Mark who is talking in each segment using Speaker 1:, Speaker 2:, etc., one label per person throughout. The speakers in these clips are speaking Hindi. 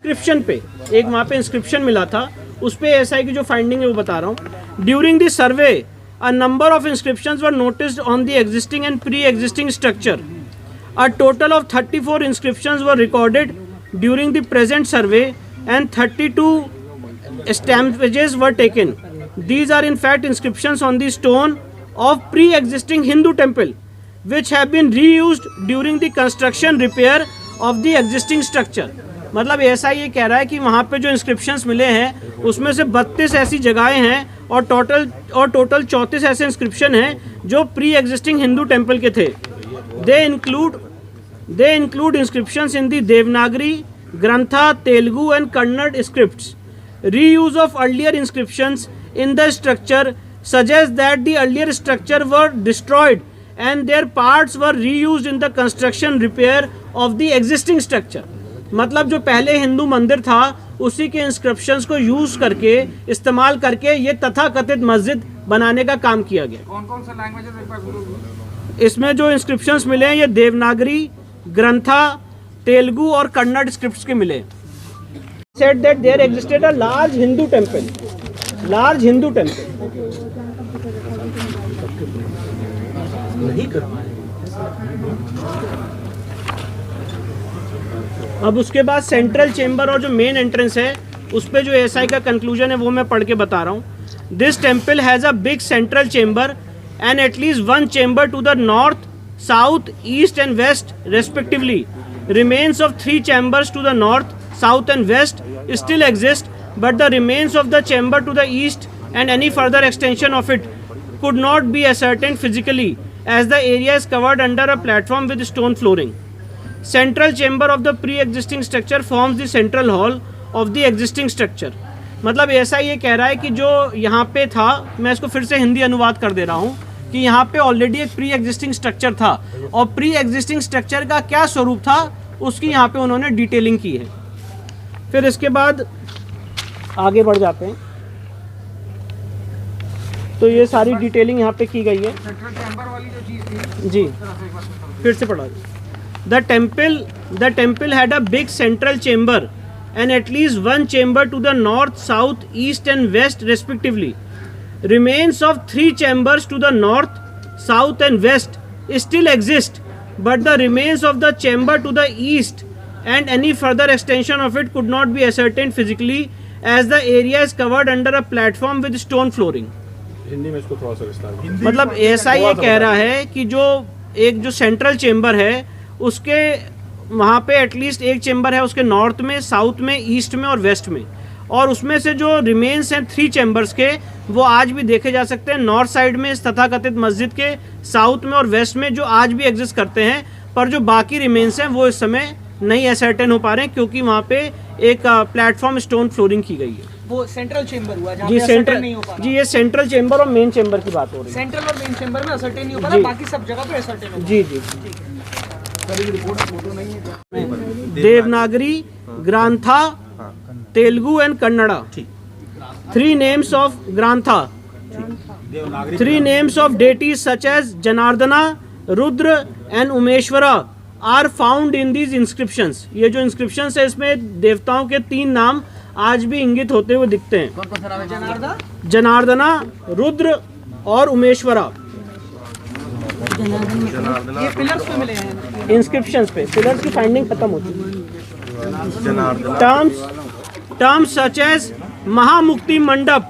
Speaker 1: इंस्क्रिप्शन पे, एक वहाँ पे इंस्क्रिप्शन मिला था, उस पे एएसआई की जो फाइंडिंग है वो बता रहा हूँ। During the survey a number of inscriptions were noticed on the existing and pre existing structure. A total of 34 inscriptions were recorded during the present survey and 32 stampages were taken. These are in fact inscriptions on the stone of pre-existing Hindu temple which have been reused during the construction repair of the existing structure. मतलब ऐसा ये कह रहा है कि वहाँ पे जो इंस्क्रिप्शंस मिले हैं उसमें से 32 ऐसी जगहें हैं और टोटल 34 ऐसे इंस्क्रिप्शन हैं जो प्री एग्जिस्टिंग हिंदू टेम्पल के थे। They include inscriptions in the Devanagari, Grantha, Telugu and Kannada scripts. Reuse of earlier inscriptions in the structure suggests that the earlier structure were destroyed and their parts were reused in the construction repair of the existing structure. मतलब जो पहले हिंदू मंदिर था उसी के इंस्क्रिप्शंस को यूज करके, इस्तेमाल करके ये तथाकथित मस्जिद बनाने का काम किया गया।
Speaker 2: कौन-कौन सा लैंग्वेज
Speaker 1: इसमें जो इंस्क्रिप्शंस मिले हैं ये देवनागरी, ग्रंथा, तेलुगु और कन्नड़ स्क्रिप्ट्स के मिले। Said that there existed a large Hindu temple. अब उसके बाद सेंट्रल चेंबर और जो मेन एंट्रेंस है उस पे जो एएसआई का कंक्लूजन है वो मैं पढ़ के बता रहा हूँ। This temple has a big central chamber and at least one chamber to the north, south, east and west respectively. Remains of 3 chambers to the north, south and west still exist, but the remains of the chamber to the east and any further extension of it could not be ascertained physically as the area is covered under a platform with stone flooring. Central chamber of the pre-existing structure forms the central hall of the existing structure. मतलब ऐसा ये कह रहा है कि जो यहाँ पे था, मैं इसको फिर से हिंदी अनुवाद कर दे रहा हूँ कि यहाँ पे ऑलरेडी एक प्री एग्जिस्टिंग स्ट्रक्चर था और प्री एग्जिस्टिंग स्ट्रक्चर का क्या स्वरूप था उसकी यहाँ पे उन्होंने डिटेलिंग की है। फिर इसके बाद आगे बढ़ जाते हैं तो ये सारी डिटेलिंग यहाँ पे की गई है।
Speaker 2: सेंट्रल चैम्बर वाली जो चीज थी
Speaker 1: जी, फिर से पढ़ा। The temple had a big central chamber and at least one chamber to the north, south, east and west respectively. Remains of 3 chambers to the north, south and west still exist, but the remains of the chamber to the east and any further extension of it could not be ascertained physically as the area is covered under a platform with stone flooring.
Speaker 3: Hindi में इसको थोड़ा सा विस्तार।
Speaker 1: मतलब ऐसा ये कह रहा है कि जो सेंट्रल चेम्बर है उसके वहाँ पे एटलीस्ट एक चेम्बर है उसके नॉर्थ में, साउथ में, ईस्ट में और वेस्ट में, और उसमें से जो रिमेन्स हैं 3 चैम्बर्स के वो आज भी देखे जा सकते हैं नॉर्थ साइड में इस तथाकथित मस्जिद के, साउथ में और वेस्ट में, जो आज भी एग्जिस्ट करते हैं। पर जो बाकी रिमेन्स हैं वो इस समय नहीं असर्टेन हो पा रहे हैं क्योंकि वहाँ पे एक प्लेटफॉर्म स्टोन फ्लोरिंग की गई है।
Speaker 4: वो सेंट्रल चेंबर हुआ जहाँ
Speaker 1: जी,
Speaker 4: पे
Speaker 1: सेंट्रल
Speaker 4: नहीं हो पा रहा।
Speaker 1: जी, ये सेंट्रल चेंबर और मेन चेंबर की बात हो रही है।
Speaker 4: सेंट्रल और मेन चेंबर में असर्टेन नहीं हो पा रहा, बाकी सब जगह पे असर्टेन हो।
Speaker 1: जी जी, Devanagari, Grantha, Telugu and Kannada. 3 names of Grantha, 3 names of deities such as Janardana, Rudra and Umeshwara are found in these inscriptions. ये जो inscriptions है इसमें देवताओं के 3 नाम आज भी इंगित होते हुए दिखते हैं।
Speaker 4: कौन सा नाम है?
Speaker 1: जनार्दना, रुद्र और उमेश्वरा।
Speaker 4: ये पिलर्स पे मिले हैं।
Speaker 1: इंस्क्रिप्शंस पे पिलर्स की फाइंडिंग खत्म होती है। Terms such as Mahamukti Mandap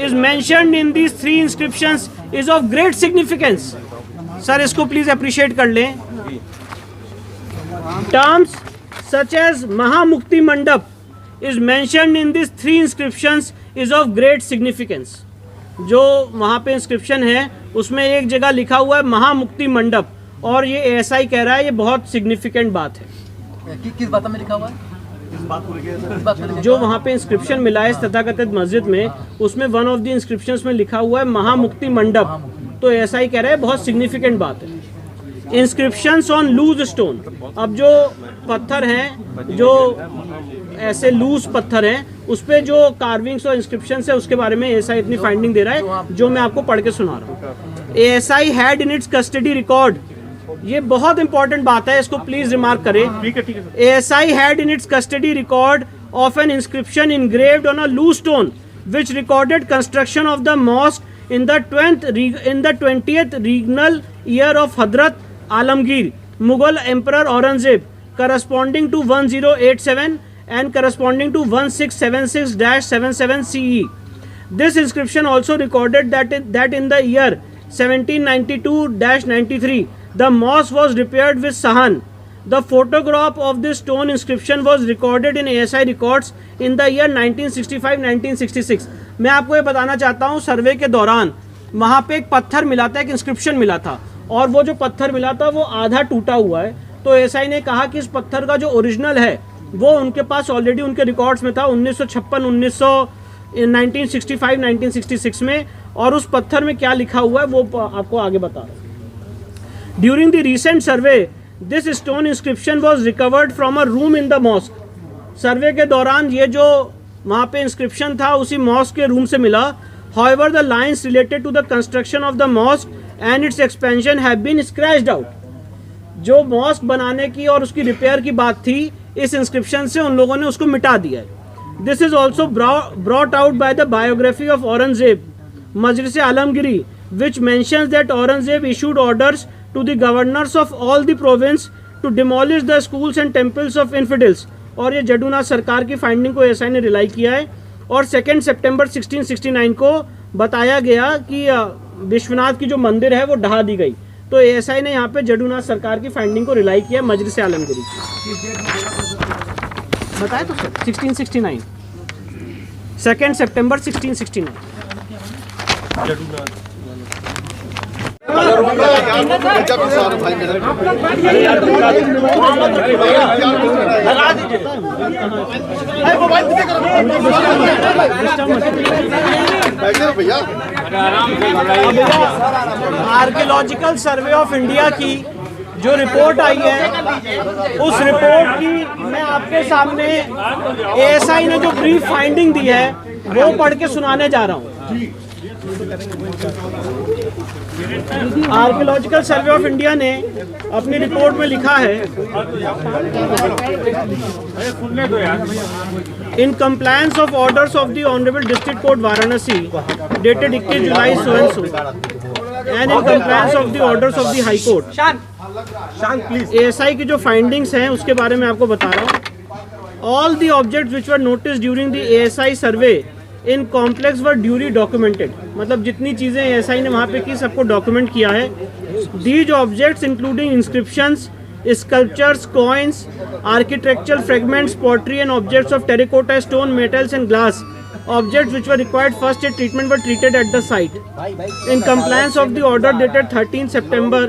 Speaker 1: is mentioned in these 3 inscriptions is of great significance. Sir इसको प्लीज अप्रिशिएट कर लें। Terms such as Mahamukti Mandap is mentioned in these 3 inscriptions is of great significance. जो वहाँ पे इंस्क्रिप्शन है उसमें एक जगह लिखा हुआ है महामुक्ति मंडप, और ये ऐसा ही कह रहा है ये बहुत सिग्निफिकेंट बात है।
Speaker 4: किस बात में लिखा हुआ है?
Speaker 1: जो वहाँ पे इंस्क्रिप्शन मिला है इस तथाकथित मस्जिद में उसमें वन ऑफ द इंस्क्रिप्शंस में लिखा हुआ है महामुक्ति मंडप, तो ऐसा ही कह रहा है बहुत सिग्निफिकेंट बात है। इंस्क्रिप्शंस ऑन लूज स्टोन, अब जो पत्थर हैं जो ऐसे लूज पत्थर हैं उस पे जो कार्विंग्स और इंस्क्रिप्शंस है उसके बारे में एएसआई इतनी फाइंडिंग दे रहा है जो मैं आपको पढ़ के सुना रहा हूँ। ASI had in its custody record, ये बहुत इंपॉर्टेंट बात है, इसको प्लीज रिमार्क करें।
Speaker 3: ठीक है।
Speaker 1: ASI had in its custody record of an inscription engraved on a loose stone which recorded construction of the mosque in the 20th regnal year of Hadrat Alamgir, Mughal Emperor Aurangzeb, corresponding to 1087 and corresponding to 1676-77 CE. This inscription also recorded that in the year 1792-93 the mosque was repaired with sahan. The photograph of this stone inscription was recorded in ASI records in the year 1965-1966. मैं आपको ये बताना चाहता हूँ, सर्वे के दौरान वहाँ पे एक पत्थर मिला था, एक इंस्क्रिप्शन मिला था, और वो जो पत्थर मिला था वो आधा टूटा हुआ है। तो एसआई ने कहा कि इस पत्थर का जो ओरिजिनल है वो उनके पास ऑलरेडी उनके रिकॉर्ड्स में था 1965-1966 में, और उस पत्थर में क्या लिखा हुआ है वो आपको आगे बता रहा हूँ। During the recent survey this stone inscription was recovered from a room in the mosque. Survey के दौरान ये जो वहाँ पे इंस्क्रिप्शन था उसी मॉस्क के रूम से मिला। However the lines related to the construction of the mosque and its expansion have been scratched out. जो मॉस्क बनाने की और उसकी रिपेयर की बात थी, इस इंस्क्रिप्शन से उन लोगों ने उसको मिटा दिया है। This is also brought out by the biography of Aurangzeb Majlis Alamgiri which mentions that Aurangzeb issued orders to the governors of all the province to demolish the schools and temples of infidels। और ये जडूनाथ सरकार की फाइंडिंग को एसआई ने रिलाई किया है, और 2 सितंबर 1669 को बताया गया कि विश्वनाथ की जो मंदिर है वो ढहा दी गई। तो एसआई ने यहाँ पे जडूनाथ सरकार की फाइंडिंग को रिलाई किया है मजलिस आलमगिरी। बताया तो sir 1669 2 September 1669। Archaeological survey of India की जो रिपोर्ट आई है, उस रिपोर्ट की मैं आपके सामने एएसआई ने जो ब्रीफ फाइंडिंग दी है वो पढ़ के सुनाने जा रहा हूँ। आर्कियोलॉजिकल सर्वे ऑफ इंडिया ने अपनी रिपोर्ट में लिखा है, in compliance of orders of the honourable district court Varanasi dated 21 July so and so and in compliance of the orders of the high court. ASI की जो फाइंडिंग्स हैं उसके बारे में आपको बता रहा हूँ। All the objects which were noticed during the ASI survey in complex were ड्यूरी documented. मतलब जितनी चीज़ें एएसआई ने वहाँ पे की सबको डॉक्यूमेंट किया है। These objects including inscriptions, sculptures, coins, architectural fragments, pottery and objects of terracotta, stone, metals and glass, objects which were required first aid treatment were treated at the site. In compliance of the order dated 13 September,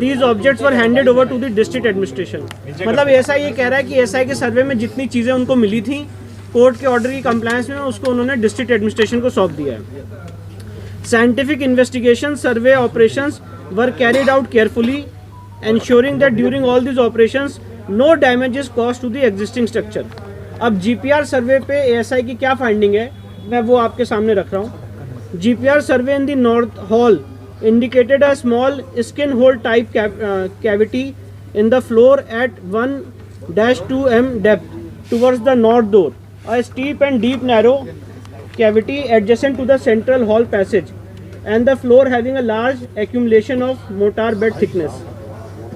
Speaker 1: these objects were handed over to the district administration। मतलब ऐसा ये कह रहा है कि एसआई के सर्वे में जितनी चीज़ें उनको मिली थी कोर्ट के ऑर्डर की कंप्लायंस में, उसको उन्होंने डिस्ट्रिक्ट एडमिनिस्ट्रेशन को सौंप दिया है। Scientific investigation survey operations were carried out carefully ensuring that during all these operations no damage is caused to the existing structure। अब जीपीआर सर्वे पे एएसआई की क्या फाइंडिंग है मैं वो आपके सामने रख रहा हूँ। GPR survey in the north hall indicated a small skin hole type cavity in the floor at 1-2 m depth towards the north door, a steep and deep narrow cavity adjacent to the central hall passage, and the floor having a large accumulation of mortar bed thickness।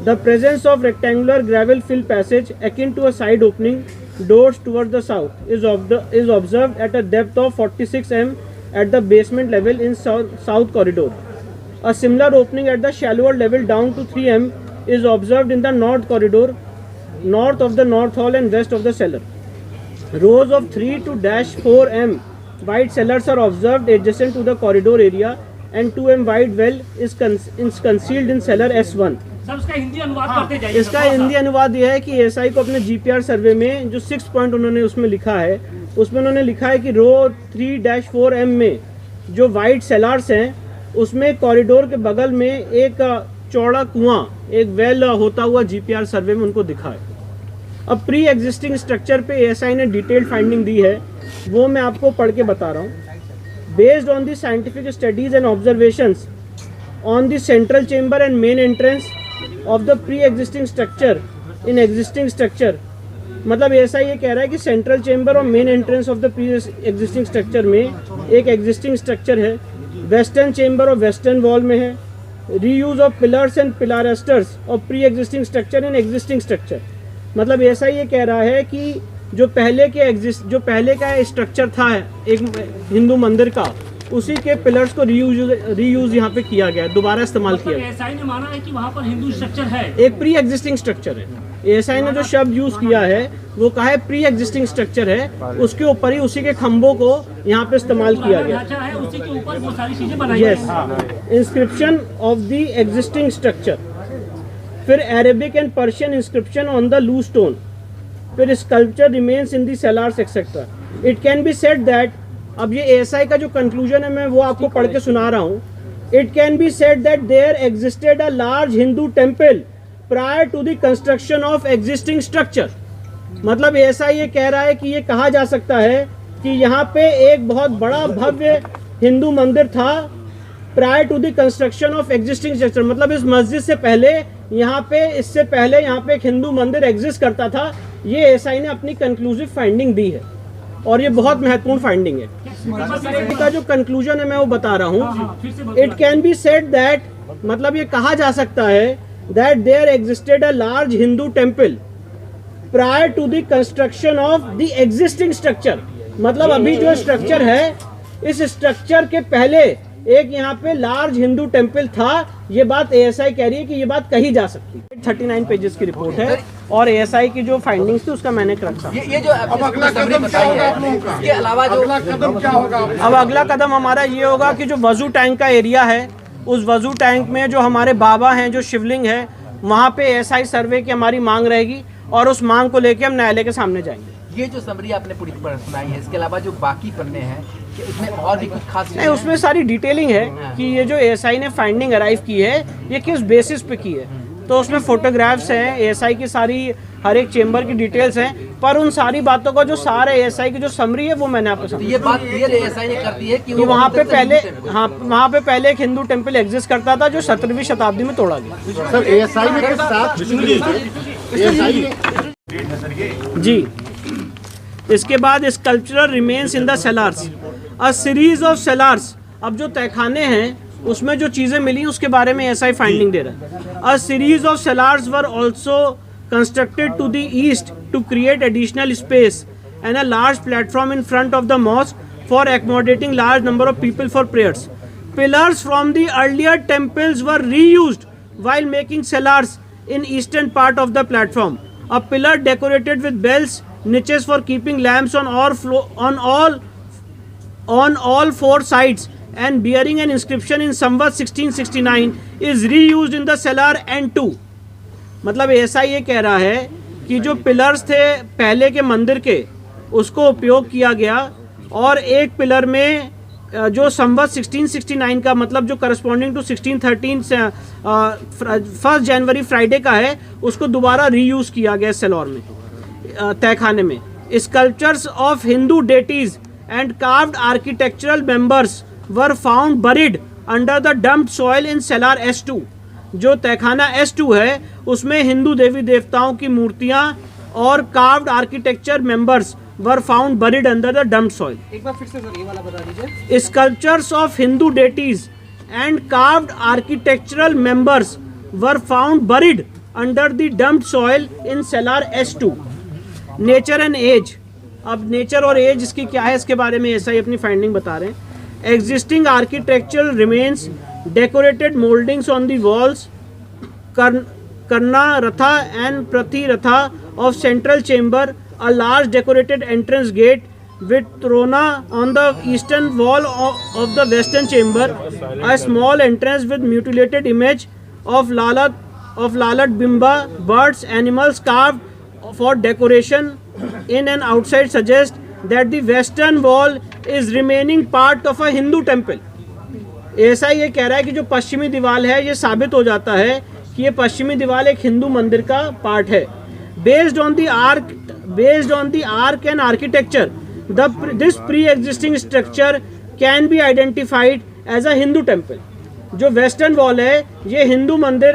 Speaker 1: The presence of rectangular gravel filled passage akin to a side opening doors towards the south is observed at a depth of 46 m at the basement level in south corridor। A similar opening at the shallower level down to 3 m is observed in the north corridor, north of the north hall and west of the cellar। Rows of 3 to -4 m wide cellars are observed adjacent to the corridor area, and 2 m wide well is concealed in cellar S1।
Speaker 4: इसका हिंदी अनुवाद करते जाइए।
Speaker 1: इसका हिंदी अनुवाद यह है कि एसआई को अपने जीपीआर सर्वे में जो 6 पॉइंट उन्होंने उसमें लिखा है, उसमें उन्होंने लिखा है कि रो 3-4 m में जो वाइड सेलार्स हैं उसमें कॉरिडोर के बगल में एक चौड़ा कुआं, एक वेल होता हुआ जीपीआर सर्वे में उनको दिखा है। अब प्री एग्जिस्टिंग स्ट्रक्चर पे एएसआई ने डिटेल्ड फाइंडिंग दी है, वो मैं आपको पढ़ के बता रहा हूँ। Based on the scientific studies and observations on the central chamber and main entrance of the pre-existing structure in existing structure मतलब ऐसा ये कह रहा है कि सेंट्रल चेंबर और main entrance of the pre existing structure में एक एग्जिस्टिंग स्ट्रक्चर है, वेस्टर्न चेंबर और वेस्टर्न वॉल में है, रीयूज ऑफ पिलर्स एंड पिलारेस्टर्स और pre existing structure in existing structure. मतलब ऐसा ये कह रहा है कि जो पहले का स्ट्रक्चर था एक हिंदू मंदिर का, उसी के पिलर्स को रीयूज यहाँ पे किया गया, दोबारा इस्तेमाल किया गया।
Speaker 4: एएसआई ने माना है कि वहाँ पर हिंदू स्ट्रक्चर है,
Speaker 1: एक प्री एग्जिस्टिंग स्ट्रक्चर है। एएसआई ने जो शब्द यूज किया है वो कहा है प्री एग्जिस्टिंग स्ट्रक्चर है, उसके ऊपर ही उसी के खंभों को यहाँ पे इस्तेमाल किया गया।
Speaker 4: ढांचा है उसी के ऊपर वो सारी चीजें बनाई
Speaker 1: yes, inscription of the existing structure, फिर Arabic and Persian inscription on the loose stone, फिर sculpture remains in the cellars etcetera. It can be said that, अब ये एएसआई का जो कंक्लूजन है मैं वो आपको पढ़ के सुना रहा हूँ। It can be said that there existed a large Hindu temple prior to the construction of existing structure. मतलब एएसआई ये कह रहा है कि ये कहा जा सकता है कि यहाँ पे एक बहुत बड़ा भव्य हिंदू मंदिर था prior to the construction of existing structure. मतलब इस मस्जिद से पहले इससे पहले यहाँ पे एक हिंदू मंदिर एग्जिस्ट करता था। ये एएसआई ने अपनी कंक्लूसिव फाइंडिंग दी है और ये बहुत महत्वपूर्ण फाइंडिंग है। इसका जो कंक्लूजन है मैं वो बता रहा हूँ। It can be said that, मतलब ये कहा जा सकता है that there existed a large Hindu temple prior to the construction of the existing structure. मतलब अभी जो स्ट्रक्चर है, इस स्ट्रक्चर के पहले एक यहाँ पे लार्ज हिंदू टेम्पल था। ये बात एएसआई कह रही है कि ये बात कही जा सकती है। 39 पेजेस की रिपोर्ट है और एएसआई की जो फाइंडिंग्स थी उसका मैंने रखा।
Speaker 5: ये जो अब अगला कदम क्या होगा आप लोगों का? इसके अलावा जो अगला कदम क्या होगा?
Speaker 1: अब अगला कदम हमारा ये होगा कि जो वजू टैंक का एरिया है, उस वजू टैंक में जो हमारे बाबा हैं, जो शिवलिंग है, वहाँ पे एएसआई सर्वे की हमारी मांग रहेगी और उस मांग को लेके हम न्यायालय के सामने जाएंगे।
Speaker 5: ये जो समरी आपने पूरी सुनाई है, इसके अलावा जो बाकी पन्ने हैं कि उसमें और भी कुछ खास
Speaker 1: नहीं, उसमें सारी डिटेलिंग है कि ये जो एएसआई ने फाइंडिंग अराइव की है ये किस बेसिस पे की है। तो उसमें फोटोग्राफ्स हैं, एएसआई की सारी हर एक चेंबर की डिटेल्स हैं, पर उन सारी बातों का जो सारा एएसआई की जो समरी है वो मैंने आपको
Speaker 5: तो ये बात क्लियर एएसआई ने कर दी है कि
Speaker 1: वहाँ पे पहले एक हिंदू टेम्पल एग्जिस्ट करता था जो 17वीं शताब्दी में तोड़ा गया।
Speaker 6: सर एएसआई ने किस साथ
Speaker 1: जी। इसके बाद sculptural remains in the cellars, a series of cellars. अब जो तहखाने हैं उसमें जो चीज़ें मिली उसके बारे में एएसआई फाइंडिंग दे रहा है। A series of cellars were also constructed to the east to create additional space and a large platform in front of the mosque for accommodating large number of people for prayers. Pillars from the earlier temples were reused while making cellars in eastern part of the platform. A pillar decorated with bells, niches for keeping lamps on all four sides and bearing an inscription in Samvat 1669 is reused in the cellar N2. मतलब ऐसा ये कह रहा है कि जो पिलर्स थे पहले के मंदिर के उसको उपयोग किया गया और एक पिलर में जो संवत 1669 का, मतलब जो करस्पॉन्डिंग टू 1613 से 1 जनवरी फ्राइडे का है, उसको दोबारा रीयूज़ किया गया सेलौर में, तहखाने में। Sculptures of Hindu deities and carved architectural members were found buried under the dumped soil in cellar S2। जो तहखाना S2 है उसमें हिंदू देवी देवताओं की मूर्तियां और carved architecture members were found buried under the dumped soil.
Speaker 2: एक बार फिर से सर ये वाला बता दीजिए।
Speaker 1: Sculptures of Hindu deities and carved architectural members were found buried under the dumped soil in cellar S2। Nature and age, अब नेचर और एज इसकी क्या है इसके बारे में ऐसा ही अपनी फाइंडिंग बता रहे हैं। Existing architectural remains, decorated mouldings on the walls, करना रथा एंड प्रति रथा of central chamber, a large decorated entrance gate with trona on the eastern wall of the western chamber, a small entrance with mutilated image of lalat bimba, birds, animals carved for decoration in and outside suggest that the western wall is remaining part of a Hindu temple. ऐसा ये कह रहा है कि जो पश्चिमी दीवार है ये साबित हो जाता है कि ये पश्चिमी दीवार एक हिंदू मंदिर का पार्ट है। Based on the arc and architecture, this pre-existing structure can be identified as a Hindu temple. जो वेस्टर्न वॉल है ये हिंदू मंदिर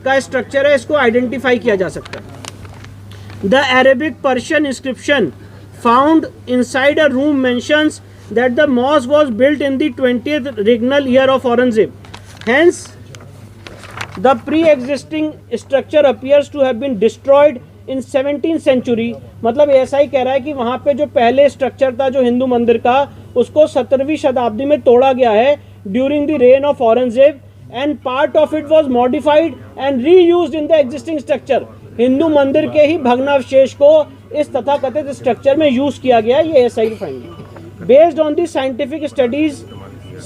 Speaker 1: का स्ट्रक्चर है, इसको आइडेंटिफाई किया जा सकता है। The Arabic Persian inscription found inside a room mentions that the mosque was built in the 20th regnal year of Aurangzeb. Hence, the pre-existing structure appears to have been destroyed in 17th century. मतलब ऐसा ही कह रहा है कि वहाँ पे जो पहले स्ट्रक्चर था जो हिंदू मंदिर का, उसको 17वीं शताब्दी में तोड़ा गया है during the rain of Aurangzeb, and part of it was modified and reused in the existing structure. Hindu मंदिर के ही भग्नावशेष को इस तथाकथित स्ट्रक्चर में यूज किया गया. ये एसआई की finding based on the scientific studies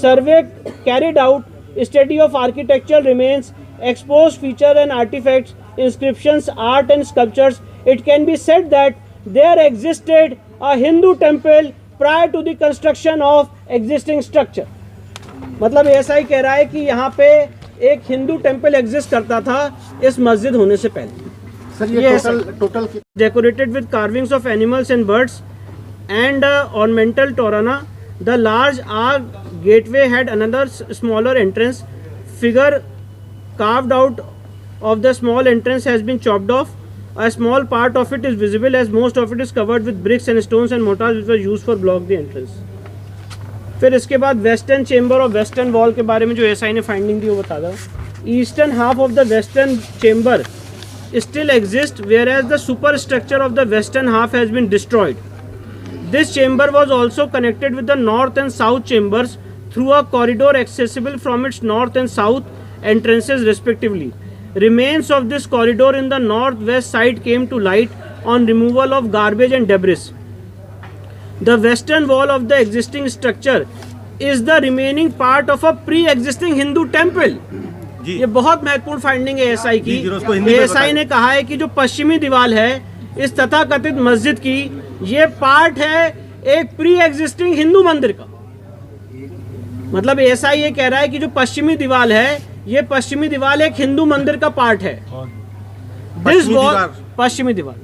Speaker 1: survey carried out, study of architectural remains, exposed feature and artifacts, inscriptions, art and sculptures, it can be said that there existed a Hindu temple prior to the construction of existing structure. मतलब ऐसा ही कह रहा है कि यहाँ पे एक हिंदू टेम्पल एग्जिस्ट करता था इस मस्जिद होने से पहले.
Speaker 6: सर ये total
Speaker 1: decorated with carvings of animals and birds and ornamental torana. The large arch gateway had another smaller entrance. Figure carved out of the small entrance has been chopped off. A small part of it is visible as most of it is covered with bricks and stones and mortars which were used for block the entrance. फिर इसके बाद वेस्टर्न चेम्बर और वेस्टर्न वॉल के बारे में जो एसआई ने फाइंडिंग दी वो बता दो. Eastern half of the western chamber still exists, whereas the superstructure of the western half has been destroyed. This chamber was also connected with the north and south chambers through a corridor accessible from its north and south entrances respectively. Remains of this corridor in the northwest side came to light on removal of garbage and debris. The western wall of the existing structure is the remaining part of a pre-existing Hindu temple. ये बहुत महत्वपूर्ण फाइंडिंग है एसआई की. एसआई ने कहा है कि जो पश्चिमी दीवार है इस तथाकथित मस्जिद की, ये पार्ट है एक प्री एग्जिस्टिंग हिंदू मंदिर का. मतलब एसआई ये कह रहा है कि जो पश्चिमी दीवार है, ये पश्चिमी दीवार एक हिंदू मंदिर का पार्ट है. दिस वॉल पश्चिमी दीवार.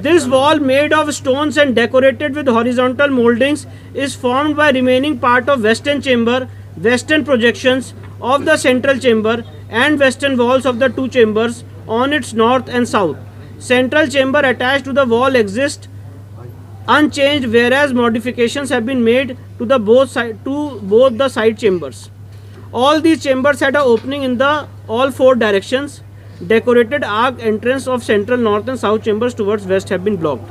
Speaker 1: This wall made of stones and decorated with horizontal moldings is formed by remaining part of western chamber, western projections of the central chamber and western walls of the two chambers on its north and south. Central chamber attached to the wall exists unchanged, whereas modifications have been made to both the side chambers. All these chambers had an opening in all four directions. Decorated arc entrance of central, north and south chambers towards west have been blocked.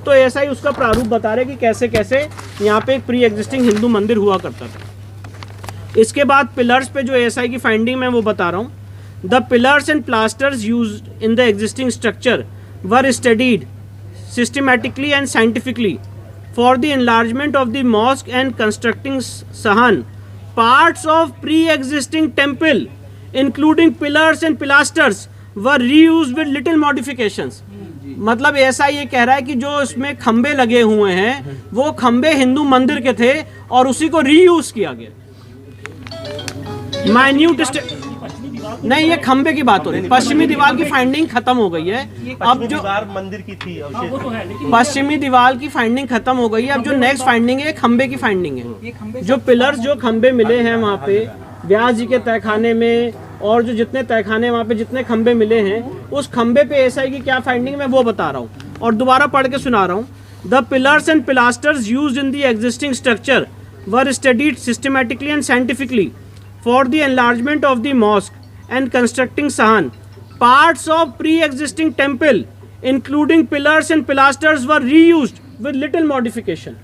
Speaker 1: तो ऐसा ही उसका प्रारूप बता रहे कि कैसे कैसे यहाँ पे एक प्री एग्जिस्टिंग हिंदू मंदिर हुआ करता था. इसके बाद पिलर्स पे जो एसआई की फाइंडिंग मैं वो बता रहा हूँ. The pillars and plasters used in the existing structure were studied systematically and scientifically for the enlargement of the mosque and constructing sahan parts of pre existing temple including pillars and pilasters were reused with little modifications. मतलब ऐसा ये कह रहा है कि जो इसमें खंबे लगे हुए हैं वो खंबे हिंदू मंदिर के थे और उसी को रीयूज किया गया. माइन्यूट नहीं, ये खंबे की बात हो रही है. पश्चिमी दीवार की फाइंडिंग खत्म हो गई है. अब जो
Speaker 3: मंदिर की थी
Speaker 1: पश्चिमी दीवार की फाइंडिंग खत्म हो गई है. अब जो नेक्स्ट फाइंडिंग है खंबे की फाइंडिंग है. जो पिलर्स जो खंबे मिले हैं वहाँ पे व्यास जी के तहखाने में और जो जितने तहखाने वहाँ पे जितने खंबे मिले हैं उस खंबे पे एसआई की क्या फाइंडिंग मैं वो बता रहा हूँ और दोबारा पढ़ के सुना रहा हूँ. The pillars and pilasters used in the existing structure were studied systematically and scientifically for the enlargement of the mosque and constructing sahan parts of pre existing temple including pillars and pilasters were reused with little modification.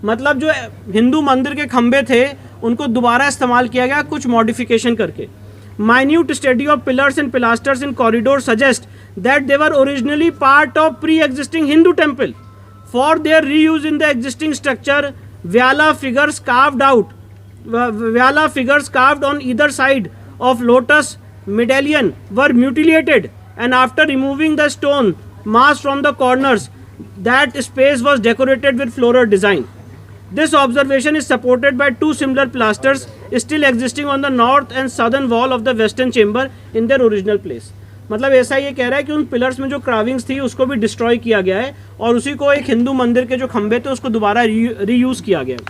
Speaker 1: मतलब जो हिंदू मंदिर के खंबे थे उनको दोबारा इस्तेमाल किया गया कुछ मॉडिफिकेशन करके. Minute study of pillars and pilasters in corridor suggests that they were originally part of pre-existing Hindu temple. For their reuse in the existing structure, Vyala figures carved on either side of lotus medallion were mutilated, and after removing the stone mass from the corners, that space was decorated with floral design. This observation is supported by two similar pilasters still existing on the north and southern wall of the western chamber in their original place. मतलब ऐसा ये कह रहा है कि उन पिलर्स में जो क्राविंग्स थी उसको भी डिस्ट्रॉय किया गया है और उसी को एक हिंदू मंदिर के जो खंबे थे उसको दोबारा रीयूज किया गया है.